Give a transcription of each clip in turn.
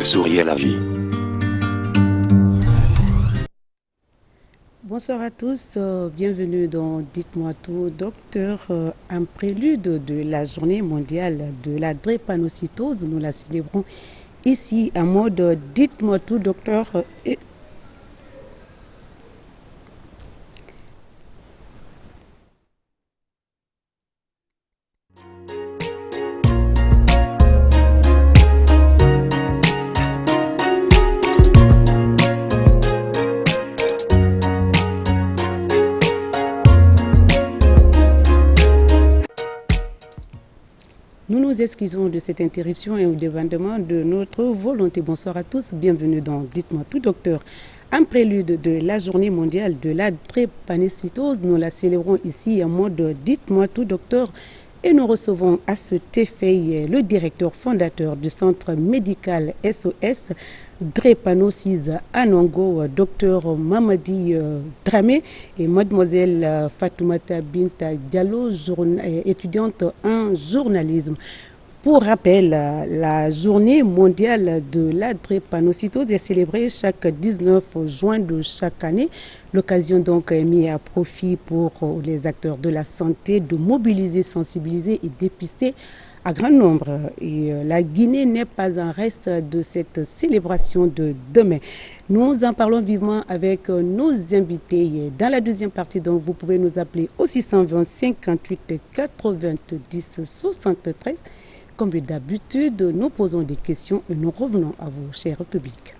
sourire la vie. Bonsoir à tous, bienvenue dans Dites-moi tout, docteur. Un prélude de la journée mondiale de la drépanocytose, nous la célébrons ici en mode Dites-moi tout, docteur. Nous nous excusons de cette interruption et au débordement de notre volonté. Bonsoir à tous, bienvenue dans Dites-moi tout, docteur. Un prélude de la journée mondiale de la drépanocytose, nous la célébrons ici en mode Dites-moi tout, docteur. Et nous recevons à cet effet le directeur fondateur du centre médical SOS Drépanocyse Anongo, docteur Mamadi Dramé, et mademoiselle Fatoumata Binta Diallo, étudiante en journalisme. Pour rappel, la journée mondiale de la drépanocytose est célébrée chaque 19 juin de chaque année. L'occasion donc est mise à profit pour les acteurs de la santé de mobiliser, sensibiliser et dépister à grand nombre. Et la Guinée n'est pas en reste de cette célébration de demain. Nous en parlons vivement avec nos invités. Dans la deuxième partie, donc, vous pouvez nous appeler au 620 58 90 73. Comme d'habitude, nous posons des questions et nous revenons à vous, cher public.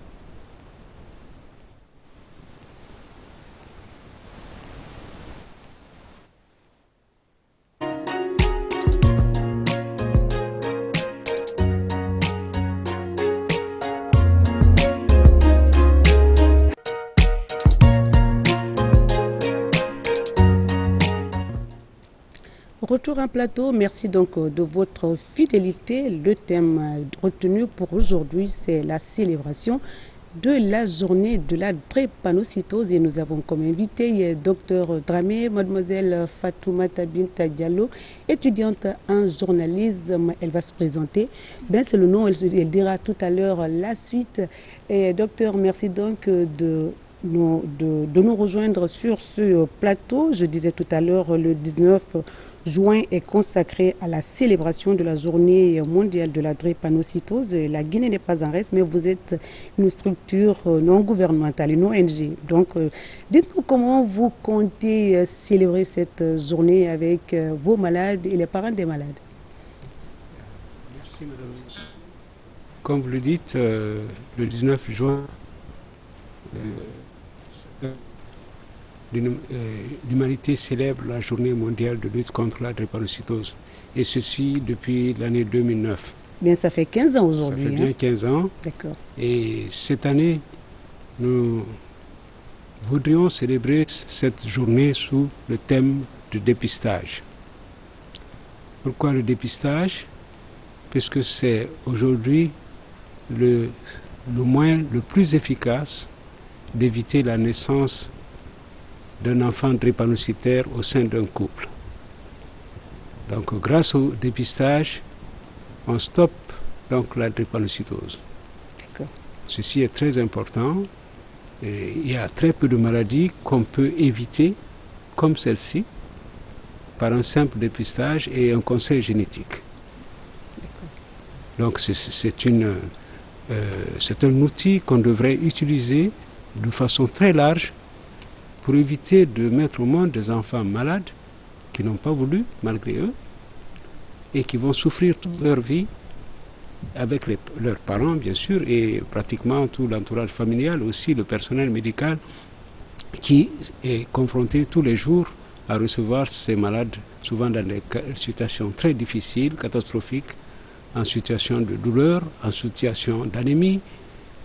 Retour en plateau, merci donc de votre fidélité. Le thème retenu pour aujourd'hui, c'est la célébration de la journée de la drépanocytose et nous avons comme invité docteur Dramé, mademoiselle Fatoumata Binta Diallo, étudiante en journalisme. Elle va se présenter. Ben, c'est le nom, elle dira tout à l'heure la suite. Et docteur, merci donc de nous rejoindre sur ce plateau. Je disais tout à l'heure, le 19 juin est consacré à la célébration de la journée mondiale de la drépanocytose. La Guinée n'est pas en reste, mais vous êtes une structure non gouvernementale, une ONG. Donc, dites-nous comment vous comptez célébrer cette journée avec vos malades et les parents des malades. Merci, madame. Comme vous le dites, le 19 juin, l'humanité célèbre la journée mondiale de lutte contre la drépanocytose. Et ceci depuis l'année 2009. Bien, ça fait 15 ans aujourd'hui. Ça fait bien 15 ans. D'accord. Et cette année, nous voudrions célébrer cette journée sous le thème du dépistage. Pourquoi le dépistage? Puisque c'est aujourd'hui le moyen le plus efficace d'éviter la naissance d'un enfant drépanocytaire au sein d'un couple. Donc, grâce au dépistage, on stoppe donc la drépanocytose. Ceci est très important. Et il y a très peu de maladies qu'on peut éviter, comme celle-ci, par un simple dépistage et un conseil génétique. Donc, c'est un outil qu'on devrait utiliser de façon très large pour éviter de mettre au monde des enfants malades qui n'ont pas voulu, malgré eux, et qui vont souffrir toute leur vie avec leurs parents, bien sûr, et pratiquement tout l'entourage familial, aussi le personnel médical qui est confronté tous les jours à recevoir ces malades, souvent dans des situations très difficiles, catastrophiques, en situation de douleur, en situation d'anémie,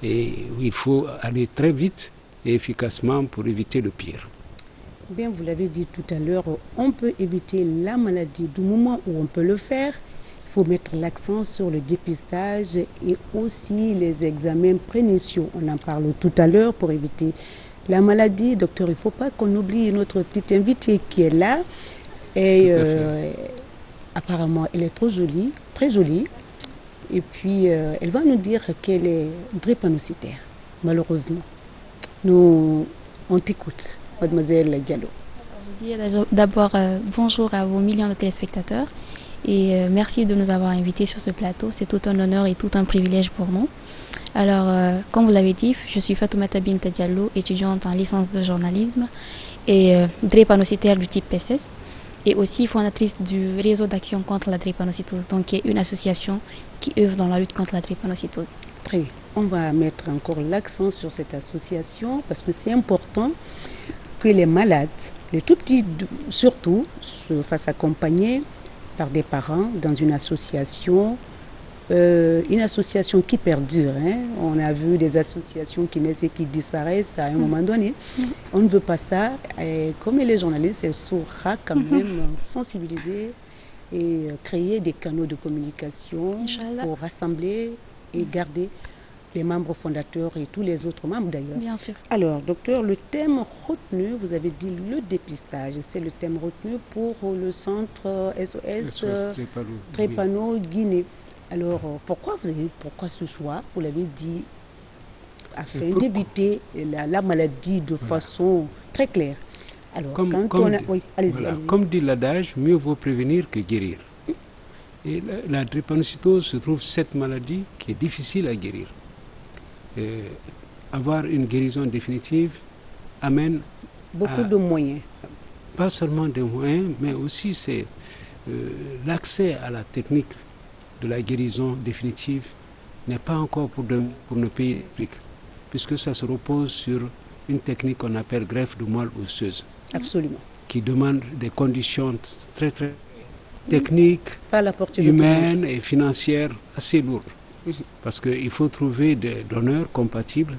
et où il faut aller très vite et efficacement pour éviter le pire. Bien, vous l'avez dit tout à l'heure, on peut éviter la maladie du moment où on peut le faire. Il faut mettre l'accent sur le dépistage et aussi les examens prénataux. On en parle tout à l'heure pour éviter la maladie. Docteur, il ne faut pas qu'on oublie notre petite invitée qui est là. Et apparemment, elle est trop jolie, très jolie. Et puis, elle va nous dire qu'elle est drépanocytaire, malheureusement. On t'écoute, mademoiselle Diallo. Je dis d'abord bonjour à vos millions de téléspectateurs et merci de nous avoir invités sur ce plateau. C'est tout un honneur et tout un privilège pour nous. Alors, comme vous l'avez dit, je suis Fatoumata Binta Diallo, étudiante en licence de journalisme et drépanocytaire du type PSS, et aussi fondatrice du réseau d'action contre la drépanocytose, donc qui est une association qui œuvre dans la lutte contre la drépanocytose. Très bien. On va mettre encore l'accent sur cette association parce que c'est important que les malades, les tout petits surtout, se fassent accompagner par des parents dans une association qui perdure. Hein. On a vu des associations qui naissent et qui disparaissent à un moment donné. On ne veut pas ça. Et comme les journalistes, elle saura quand même sensibiliser et créer des canaux de communication pour rassembler et garder les membres fondateurs et tous les autres membres d'ailleurs. Bien sûr. Alors, docteur, le thème retenu, vous avez dit le dépistage, c'est le thème retenu pour le centre SOS Drépano Guinée. Alors, pourquoi ce choix? Vous l'avez dit, afin d'éviter la maladie de façon très claire. Alors, comme dit l'adage, mieux vaut prévenir que guérir. Et la drépanocytose se trouve cette maladie qui est difficile à guérir. Avoir une guérison définitive amène beaucoup de moyens. Pas seulement des moyens, mais aussi c'est l'accès à la technique de la guérison définitive n'est pas encore pour nos pays d'Afrique, puisque ça se repose sur une technique qu'on appelle greffe de moelle osseuse. Absolument. Qui demande des conditions très très techniques, de humaines et financières assez lourdes. Parce qu'il faut trouver des donneurs compatibles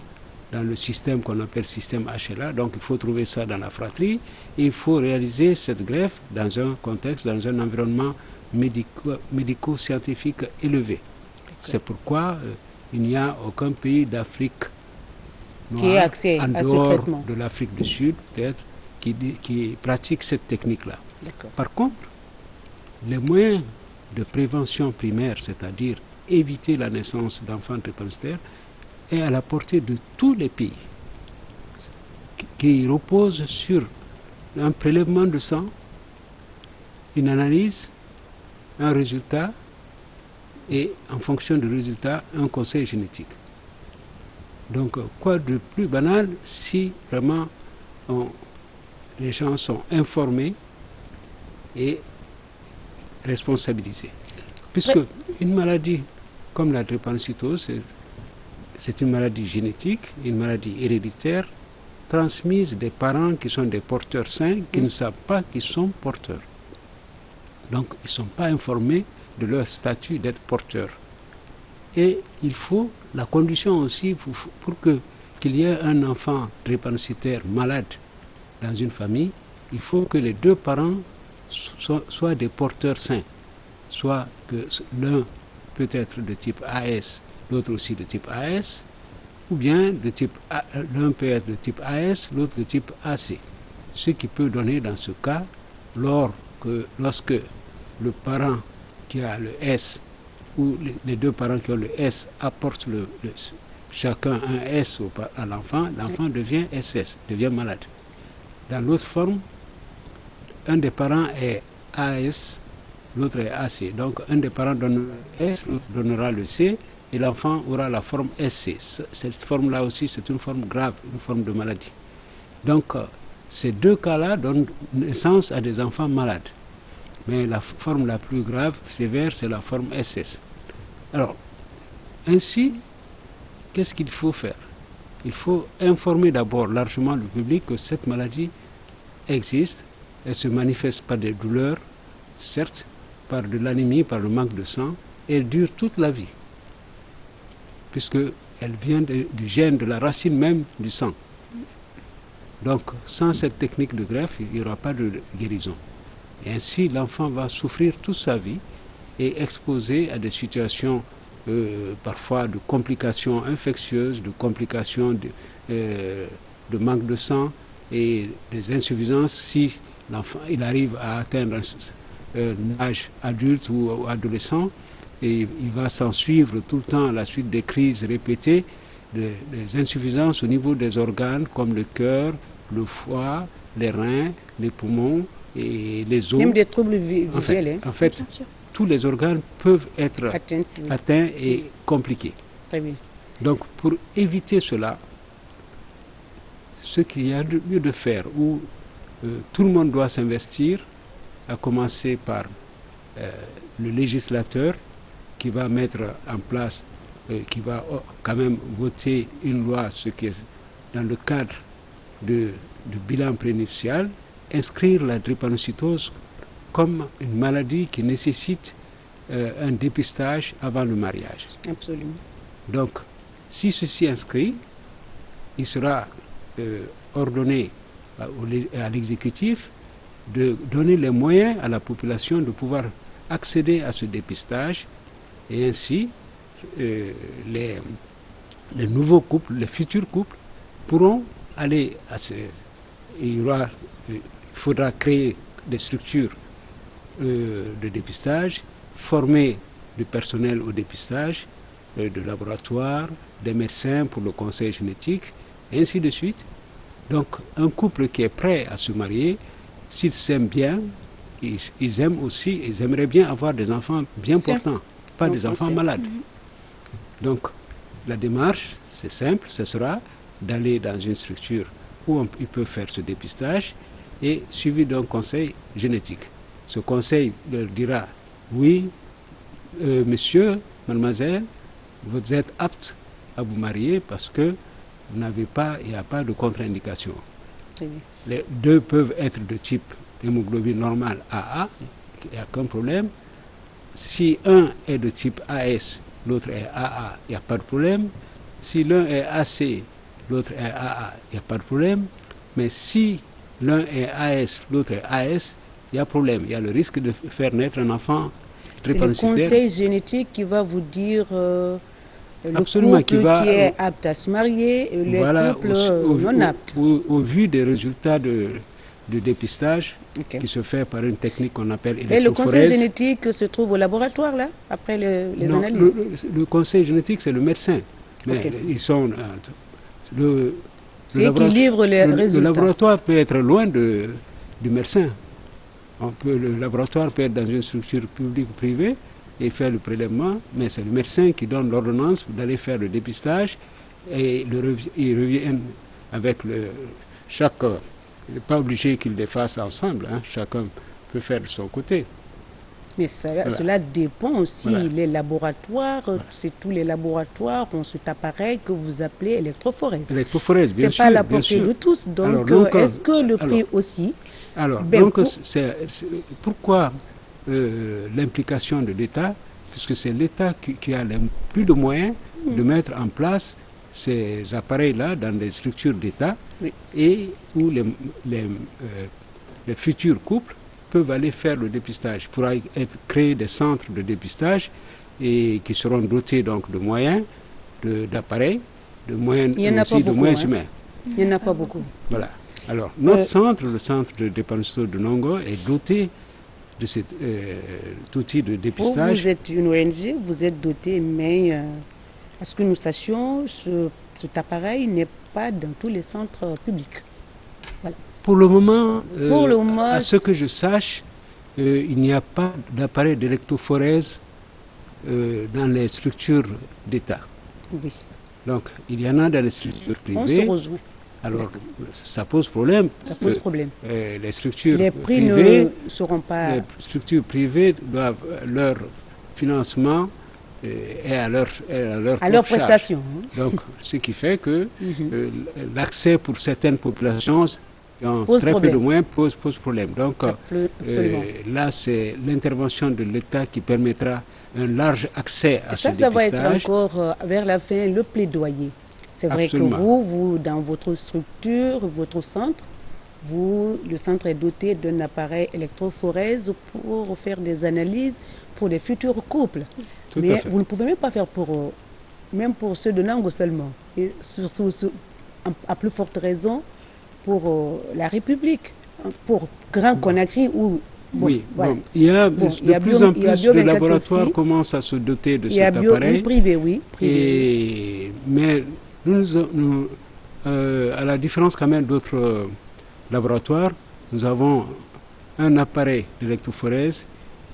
dans le système qu'on appelle système HLA. Donc il faut trouver ça dans la fratrie. Et il faut réaliser cette greffe dans un contexte, dans un environnement médico-scientifique élevé. C'est pourquoi il n'y a aucun pays d'Afrique noire, en dehors de l'Afrique du Sud, peut-être, qui pratique cette technique-là. Par contre, les moyens de prévention primaire, c'est-à-dire éviter la naissance d'enfants drépanocytaires, est à la portée de tous les pays, qui repose sur un prélèvement de sang, une analyse, un résultat et en fonction du résultat, un conseil génétique. Donc quoi de plus banal si vraiment les gens sont informés et responsabilisés. Puisque une maladie comme la drépanocytose, c'est une maladie génétique, une maladie héréditaire, transmise des parents qui sont des porteurs sains, qui ne savent pas qu'ils sont porteurs. Donc, ils ne sont pas informés de leur statut d'être porteurs. Et il faut la condition aussi pour qu'il y ait un enfant drépanocytaire malade dans une famille, il faut que les deux parents soient des porteurs sains. Soit que l'un peut être de type AS, l'autre aussi de type AS, ou bien l'un peut être de type AS, l'autre de type AC. Ce qui peut donner dans ce cas, lorsque le parent qui a le S ou les deux parents qui ont le S apportent chacun un S à l'enfant, l'enfant devient SS, devient malade. Dans l'autre forme, un des parents est AS, l'autre est AC. Donc un des parents donne le S, l'autre donnera le C, et l'enfant aura la forme SC. Cette forme-là aussi, c'est une forme grave, une forme de maladie. Donc ces deux cas-là donnent naissance à des enfants malades. Mais la forme la plus grave, sévère, c'est la forme SS. Alors, ainsi, qu'est-ce qu'il faut faire? Il faut informer d'abord largement le public que cette maladie existe. Elle se manifeste par des douleurs, certes, par de l'anémie, par le manque de sang, et elle dure toute la vie, puisqu'elle vient du gène, de la racine même du sang. Donc, sans cette technique de greffe, il n'y aura pas de guérison. Et ainsi, l'enfant va souffrir toute sa vie et exposé à des situations parfois de complications infectieuses, de complications de manque de sang et des insuffisances si l'enfant il arrive à atteindre un âge adulte ou adolescent, et il va s'en suivre tout le temps à la suite des crises répétées, des insuffisances au niveau des organes comme le cœur, le foie, les reins, les poumons et les os. Même des troubles visuels. En fait, tous les organes peuvent être atteints et compliqués. Très bien. Donc, pour éviter cela, ce qu'il y a de mieux de faire, où tout le monde doit s'investir, à commencer par le législateur qui va mettre en place, qui va quand même voter une loi, ce qui est dans le cadre du bilan prénuptial, inscrire la drépanocytose comme une maladie qui nécessite un dépistage avant le mariage. Absolument. Donc, si ceci est inscrit, il sera ordonné à l'exécutif de donner les moyens à la population de pouvoir accéder à ce dépistage et ainsi les nouveaux couples, les futurs couples pourront aller à il faudra créer des structures de dépistage, former du personnel au dépistage, de laboratoire, des médecins pour le conseil génétique, et ainsi de suite. Donc un couple qui est prêt à se marier, s'ils s'aiment bien, ils aiment aussi, ils aimeraient bien avoir des enfants bien portants, pas des enfants malades. Donc la démarche, c'est simple, ce sera d'aller dans une structure où ils peuvent faire ce dépistage et suivi d'un conseil génétique. Ce conseil leur dira, oui, monsieur, mademoiselle, vous êtes apte à vous marier parce que il n'y a pas de contre-indication. Les deux peuvent être de type hémoglobine normale AA, il n'y a aucun problème. Si un est de type AS, l'autre est AA, il n'y a pas de problème. Si l'un est AC, l'autre est AA, il n'y a pas de problème. Mais si l'un est AS, l'autre est AS, il y a problème. Il y a le risque de faire naître un enfant drépanocytaire. C'est le conseil génétique qui va vous dire le Absolument, couple qui est apte à se marier et le couple non apte. Au vu des résultats du dépistage qui se fait par une technique qu'on appelle électrophorèse. Et le conseil génétique se trouve au laboratoire, là, après les analyses? Le conseil génétique, c'est le médecin. Mais ils sont... c'est qui livre les résultats. Le laboratoire peut être loin du médecin. Le laboratoire peut être dans une structure publique ou privée et faire le prélèvement, mais c'est le médecin qui donne l'ordonnance d'aller faire le dépistage et ils reviennent avec chaque... Il n'est pas obligé qu'ils les fassent ensemble, hein. Chacun peut faire de son côté. Mais cela dépend aussi. Les laboratoires, c'est tous les laboratoires ont cet appareil que vous appelez électrophorèse. Électrophorèse, bien sûr. C'est pas à la portée de tous. Donc, est-ce que le prix aussi... Alors, pourquoi l'implication de l'État? Puisque c'est l'État qui a plus de moyens de mettre en place ces appareils-là dans des structures d'État et où les futurs couples peuvent aller faire le dépistage. Il pourra créer des centres de dépistage et qui seront dotés donc de moyens, d'appareils, de moyens aussi de moyens humains. Il n'y en a pas beaucoup. Voilà. Alors, notre centre, le centre de drépanocytose de Nongo, est doté de cet outil de dépistage. Vous êtes une ONG, vous êtes doté, mais à ce que nous sachions, cet appareil n'est pas dans tous les centres publics. Voilà. Pour le moment, à ce que je sache, il n'y a pas d'appareil d'électrophorèse dans les structures d'État. Oui. Donc, il y en a dans les structures privées. On se rejoint. Alors, ça pose problème. Ça pose problème. Les structures les prix privées ne seront pas... Les structures privées doivent leur financement est à leur prestation. Donc, ce qui fait que l'accès pour certaines populations qui ont très peu de moyens pose problème. Donc, là, c'est l'intervention de l'État qui permettra un large accès à ce dépistage. Ça va être encore, vers la fin, le plaidoyer. C'est vrai que vous, dans votre structure, votre centre, le centre est doté d'un appareil électrophorèse pour faire des analyses pour les futurs couples. Mais vous ne pouvez même pas faire même pour ceux de Nango seulement. Et à plus forte raison pour la République. Pour Grand Conakry, où Oui, voilà. bon, il y a Bon, de plus en plus de laboratoires aussi. commencent à se doter de Il y a cet appareil. privé, oui. Mais à la différence quand même d'autres laboratoires, nous avons un appareil d'électrophorèse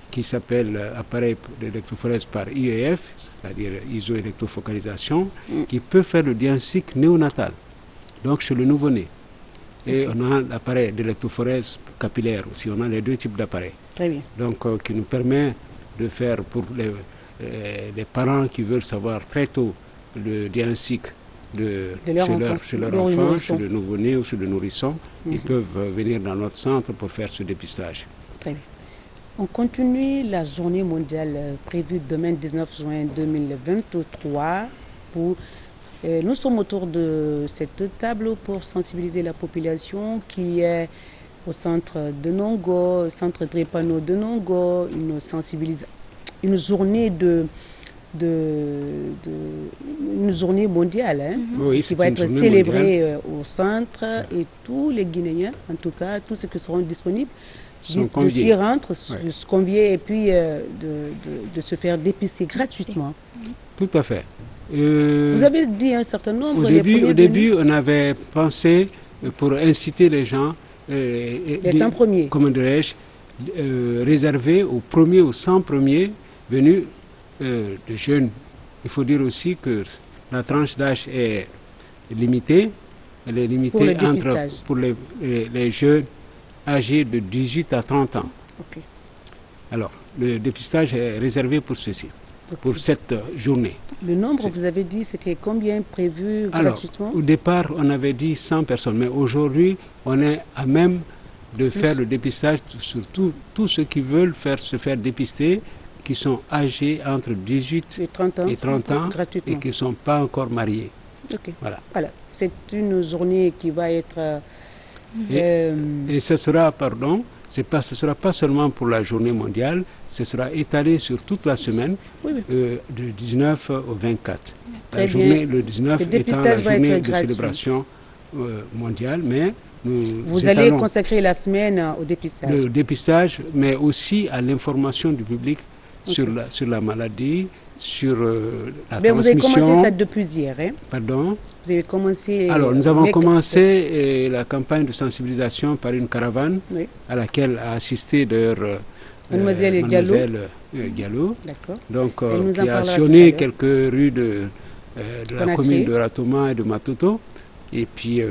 qui s'appelle appareil d'électrophorèse par IEF, c'est-à-dire isoélectrofocalisation, qui peut faire le diagnostic néonatal, donc chez le nouveau-né. Et on a l'appareil d'électrophorèse capillaire aussi, on a les deux types d'appareils. Très bien. Donc qui nous permet de faire pour les parents qui veulent savoir très tôt le diagnostic chez leur enfant, chez le nouveau-né ou chez le nourrisson, ils peuvent venir dans notre centre pour faire ce dépistage. Très bien. On continue la journée mondiale prévue demain 19 juin 2023 pour... nous sommes autour de cette table pour sensibiliser la population qui est au centre de Nongo, centre Drépano de Nongo, une journée une journée mondiale oui, qui va être célébrée au centre et tous les Guinéens, en tout cas tous ceux qui seront disponibles, de s'y rendre, de se convier et puis de se faire dépister gratuitement. Tout à fait. Vous avez dit un certain nombre. Au début, on avait pensé pour inciter les gens, les 100 premiers, comment dirais-je, réserver aux premiers ou 100 premiers venus de jeunes. Il faut dire aussi que la tranche d'âge est limitée. Elle est limitée pour les jeunes âgés de 18 à 30 ans. Okay. Alors, le dépistage est réservé pour ceci. Pour cette journée. Le nombre, vous avez dit, c'était combien prévu gratuitement? Au départ, on avait dit 100 personnes, mais aujourd'hui, on est à même de faire le dépistage sur tous ceux qui veulent se faire dépister, qui sont âgés entre 18 et 30 ans et qui ne sont pas encore mariés. Okay. Voilà. C'est une journée qui va être... Et ce sera, ce ne sera pas seulement pour la journée mondiale, ce sera étalé sur toute la semaine, du 19 au 24. La journée, le 19 étant la journée de célébration mondiale, mais vous allez consacrer la semaine au dépistage. Le dépistage, mais aussi à l'information du public sur la maladie, sur la transmission. Vous avez commencé ça depuis hier, hein? Pardon? Vous avez commencé... Alors, nous avons commencé la campagne de sensibilisation par une caravane à laquelle a assisté d'ailleurs Mademoiselle Diallo. Donc, qui a sillonné quelques rues de la commune de Ratoma et de Matoto. Et puis,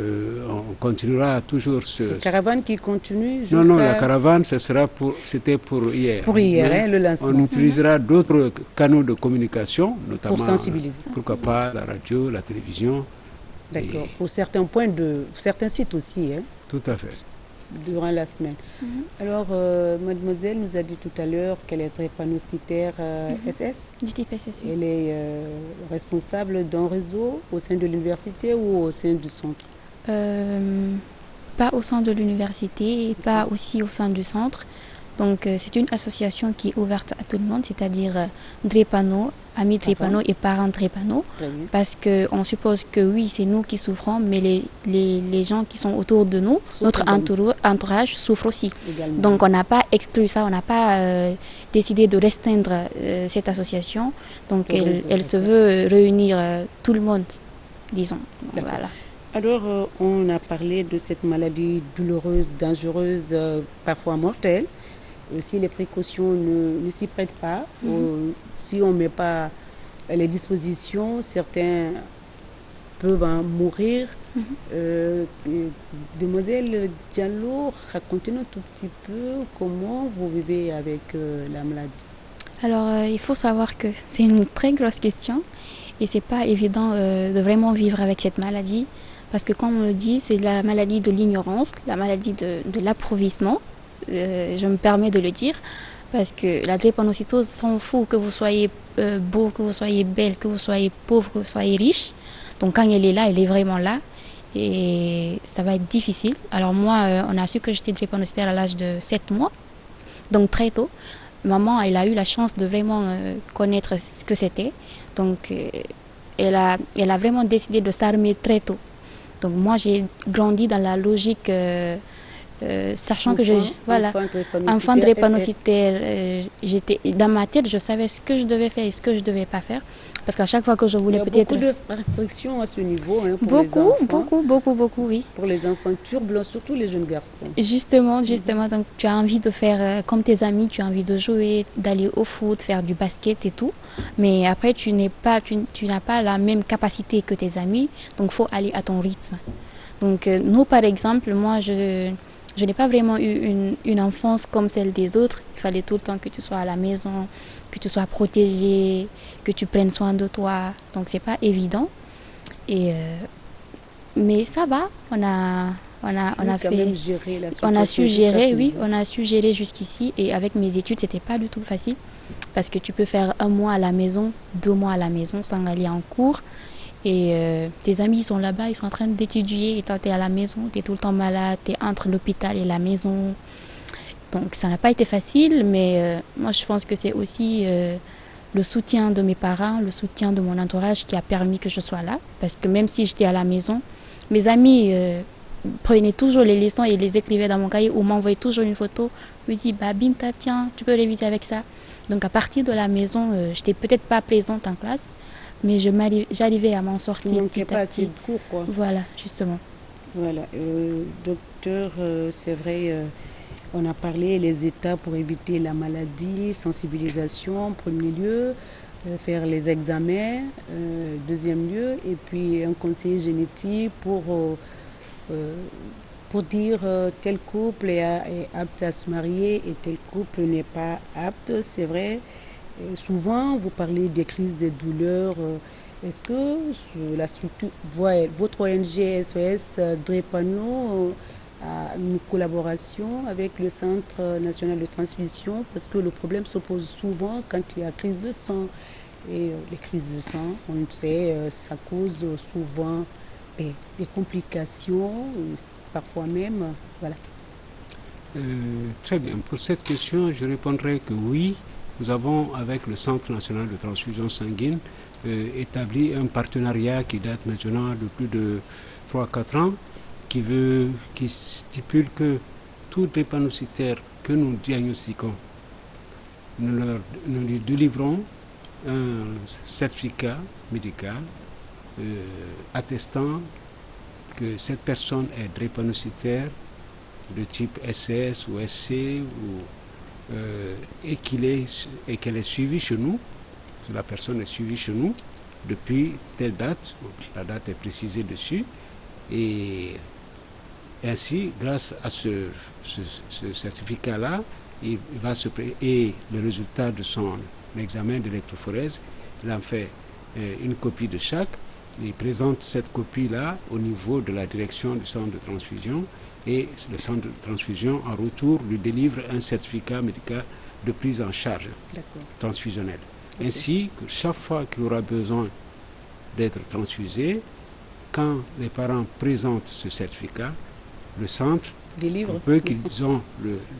on continuera toujours cette caravane qui continue jusqu'à... Non, la caravane, c'était pour hier. Pour hier, le lancement. On utilisera d'autres canaux de communication, notamment, pour sensibiliser. Pourquoi pas, la radio, la télévision. D'accord. Pour certains certains sites aussi. Hein, tout à fait. Durant la semaine. Alors, mademoiselle nous a dit tout à l'heure qu'elle est drépanocytaire SS. Du type SS, oui. Elle est responsable d'un réseau au sein de l'université ou au sein du centre? Pas au sein de l'université et pas aussi au sein du centre. Donc, c'est une association qui est ouverte à tout le monde, c'est-à-dire drépano, amis drépano et parents drépano. Parce qu'on suppose que oui, c'est nous qui souffrons, mais les gens qui sont autour de nous, notre entourage souffre aussi. Également. Donc, on n'a pas exclu ça, on n'a pas décidé de restreindre cette association. Donc, elle se veut réunir tout le monde, disons. Voilà. Alors, on a parlé de cette maladie douloureuse, dangereuse, parfois mortelle. Si les précautions ne s'y prêtent pas, si on ne met pas les dispositions, certains peuvent en mourir. Demoiselle Diallo, racontez-nous un tout petit peu comment vous vivez avec la maladie. Alors, il faut savoir que c'est une très grosse question et ce n'est pas évident de vraiment vivre avec cette maladie parce que, comme on le dit, c'est la maladie de l'ignorance, la maladie de l'appauvrissement. Je me permets de le dire parce que la drépanocytose s'en fout que vous soyez beau, que vous soyez belle, que vous soyez pauvre, que vous soyez riche. Donc quand elle est là, elle est vraiment là et ça va être difficile. Alors moi, on a su que j'étais drépanocytaire à l'âge de 7 mois, donc très tôt. Maman, elle a eu la chance de vraiment connaître ce que c'était. Donc elle a vraiment décidé de s'armer très tôt. Donc moi, j'ai grandi dans la logique sachant que voilà, enfant drépanocytaire, dans ma tête, je savais ce que je devais faire et ce que je ne devais pas faire. Parce qu'à chaque fois que je voulais peut-être... Il y a beaucoup de restrictions à ce niveau pour les enfants. Beaucoup, oui. Pour les enfants turbulents, surtout les jeunes garçons. Justement, donc tu as envie de faire comme tes amis, tu as envie de jouer, d'aller au foot, faire du basket et tout. Mais après, tu n'as pas la même capacité que tes amis, donc il faut aller à ton rythme. Donc nous, par exemple, moi, je n'ai pas vraiment eu une enfance comme celle des autres. Il fallait tout le temps que tu sois à la maison, que tu sois protégé, que tu prennes soin de toi. Donc c'est pas évident. Mais ça va, on a su gérer jusqu'ici. Et avec mes études, c'était pas du tout facile. Parce que tu peux faire 1 mois à la maison, 2 mois à la maison sans aller en cours. Et tes amis sont là-bas, ils sont en train d'étudier, et toi tu es à la maison, tu es tout le temps malade, tu es entre l'hôpital et la maison. Donc ça n'a pas été facile, mais moi je pense que c'est aussi le soutien de mes parents, le soutien de mon entourage qui a permis que je sois là. Parce que même si j'étais à la maison, mes amis prenaient toujours les leçons et les écrivaient dans mon cahier ou m'envoyaient toujours une photo, me disent bah Binta, tiens, tu peux réviser avec ça. Donc à partir de la maison, j'étais peut-être pas présente en classe, mais j'arrivais à m'en sortir petit à petit. Assez de cours, quoi. Voilà, justement. Voilà, docteur, c'est vrai, on a parlé les étapes pour éviter la maladie, sensibilisation en premier lieu, faire les examens, deuxième lieu, et puis un conseiller génétique pour dire tel couple est apte à se marier et tel couple n'est pas apte, c'est vrai. Souvent, vous parlez des crises de douleurs. Est-ce que la structure, votre ONG SOS Drépano a une collaboration avec le Centre national de transfusion? Parce que le problème se pose souvent quand il y a crise de sang. Et les crises de sang, on le sait, ça cause souvent des complications, parfois même. Voilà. Très bien. Pour cette question, je répondrai que oui. Nous avons, avec le Centre national de transfusion sanguine, établi un partenariat qui date maintenant de plus de 3-4 ans, qui stipule que tout drépanocytaire que nous diagnostiquons, nous lui délivrons un certificat médical attestant que cette personne est drépanocytaire de type SS ou SC et qu'elle est suivie chez nous, la personne est suivie chez nous depuis telle date, la date est précisée dessus, et ainsi, grâce à ce certificat-là, et le résultat de son examen d'électrophorèse, il en fait une copie de chaque, il présente cette copie-là au niveau de la direction du centre de transfusion, et le centre de transfusion, en retour, lui délivre un certificat médical de prise en charge transfusionnelle. Okay. Ainsi que chaque fois qu'il aura besoin d'être transfusé, quand les parents présentent ce certificat, le centre, peu qu'ils ont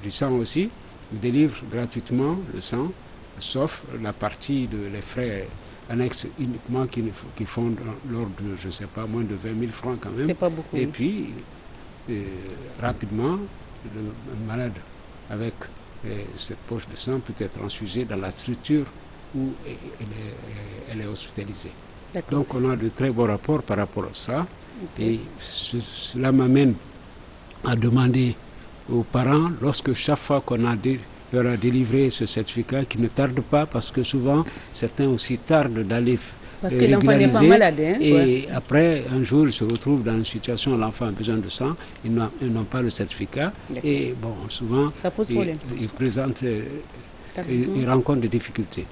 du sang aussi, délivre gratuitement le sang, sauf la partie les frais annexes uniquement qui font l'ordre de, je ne sais pas, moins de 20 000 francs quand même. C'est pas beaucoup. Et puis, rapidement, le malade avec cette poche de sang peut être transfusé dans la structure où elle est hospitalisée. Donc on a de très bons rapports par rapport à ça. Okay. Et cela m'amène à demander aux parents, lorsque chaque fois qu'on leur a délivré ce certificat, qu'ils ne tardent pas, parce que souvent certains aussi tardent d'aller parce que l'enfant n'est pas malade. Hein, et après, un jour, ils se retrouvent dans une situation où l'enfant a besoin de sang, ils n'ont pas le certificat. Et bon, souvent, ça pose problème. Ils présentent, ils rencontrent des difficultés.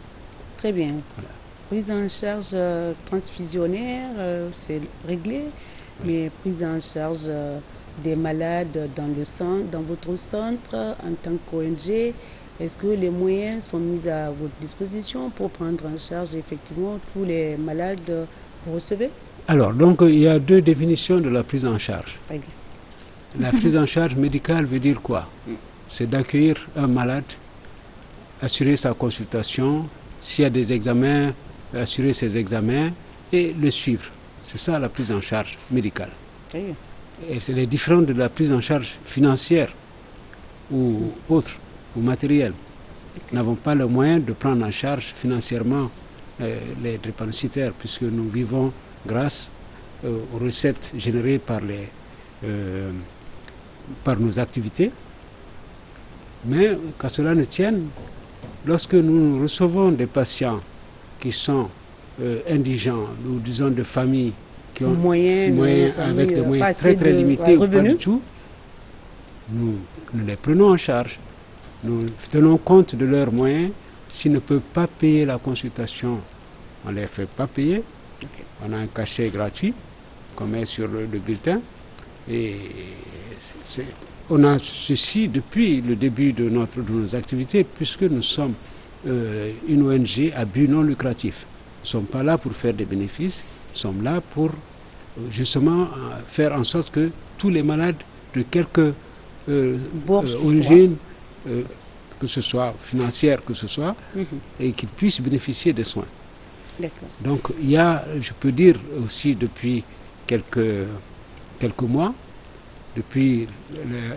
Très bien. Voilà. Prise en charge transfusionnaire, c'est réglé, mais prise en charge des malades dans le centre, dans votre centre, en tant qu'ONG, est-ce que les moyens sont mis à votre disposition pour prendre en charge effectivement tous les malades que vous recevez? Alors, donc, il y a deux définitions de la prise en charge. La prise en charge médicale veut dire quoi? C'est d'accueillir un malade, assurer sa consultation, s'il y a des examens, assurer ses examens et le suivre. C'est ça la prise en charge médicale. Et c'est différent de la prise en charge financière ou autre, ou matérielle. Nous n'avons pas le moyen de prendre en charge financièrement les drépanocytaires, puisque nous vivons grâce aux recettes générées par nos activités. Mais qu'à cela ne tienne, lorsque nous recevons des patients qui sont indigents, ou disons de familles qui ont avec des moyens très très limités ou pas du tout, nous les prenons en charge. Nous tenons compte de leurs moyens. S'ils ne peuvent pas payer la consultation, on ne les fait pas payer. On a un cachet gratuit qu'on met sur le bulletin. Et on a ceci depuis le début de nos activités, puisque nous sommes une ONG à but non lucratif. Nous ne sommes pas là pour faire des bénéfices, nous sommes là pour justement faire en sorte que tous les malades de quelque origine, que ce soit financière, que ce soit, et qu'ils puissent bénéficier des soins. Donc il y a, je peux dire aussi depuis quelques mois, depuis